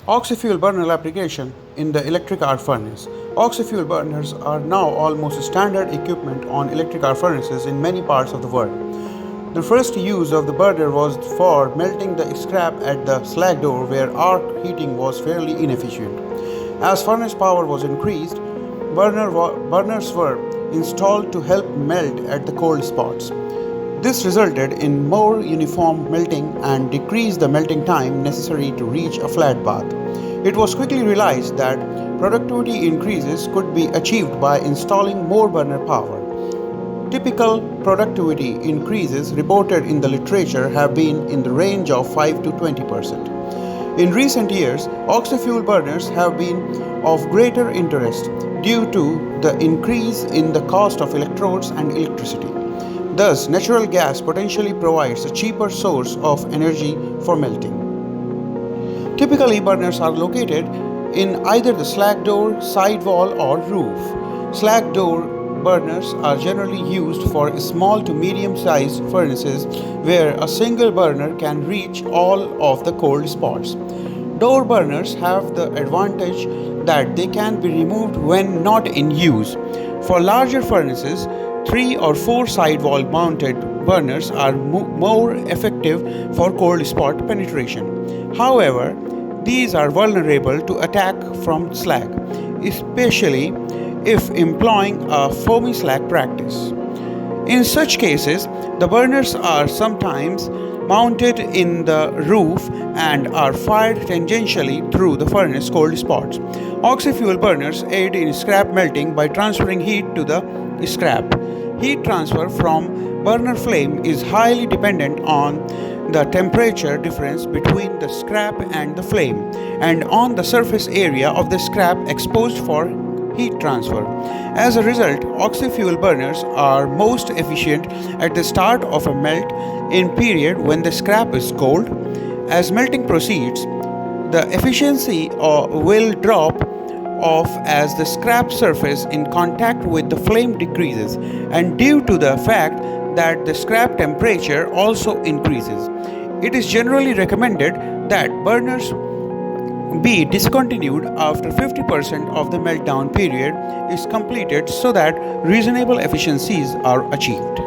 Oxy-fuel burner application in the electric arc furnace. Oxy-fuel burners are now almost standard equipment on electric arc furnaces in many parts of the world. The first use of the burner was for melting the scrap at the slag door where arc heating was fairly inefficient. As furnace power was increased, burners were installed to help melt at the cold spots. This resulted in more uniform melting and decreased the melting time necessary to reach a flat bath. It was quickly realized that productivity increases could be achieved by installing more burner power. Typical productivity increases reported in the literature have been in the range of 5 to 20%. In recent years, oxy-fuel burners have been of greater interest due to the increase in the cost of electrodes and electricity. Thus, natural gas potentially provides a cheaper source of energy for melting. Typically, burners are located in either the slag door, sidewall, or roof. Slag door burners are generally used for small to medium sized furnaces where a single burner can reach all of the cold spots. Door burners have the advantage that they can be removed when not in use. For larger furnaces, 3 or 4 sidewall mounted burners are more effective for cold spot penetration. However, these are vulnerable to attack from slag, especially if employing a foamy slag practice. In such cases, the burners are sometimes mounted in the roof and are fired tangentially through the furnace cold spots. Oxy-fuel burners aid in scrap melting by transferring heat to the scrap. Heat transfer from burner flame is highly dependent on the temperature difference between the scrap and the flame and on the surface area of the scrap exposed for heat transfer. As a result, oxy-fuel burners are most efficient at the start of a melt in period when the scrap is cold. As melting proceeds, the efficiency will drop off as the scrap surface in contact with the flame decreases and due to the fact that the scrap temperature also increases. It is generally recommended that burners be discontinued after 50% of the meltdown period is completed so that reasonable efficiencies are achieved.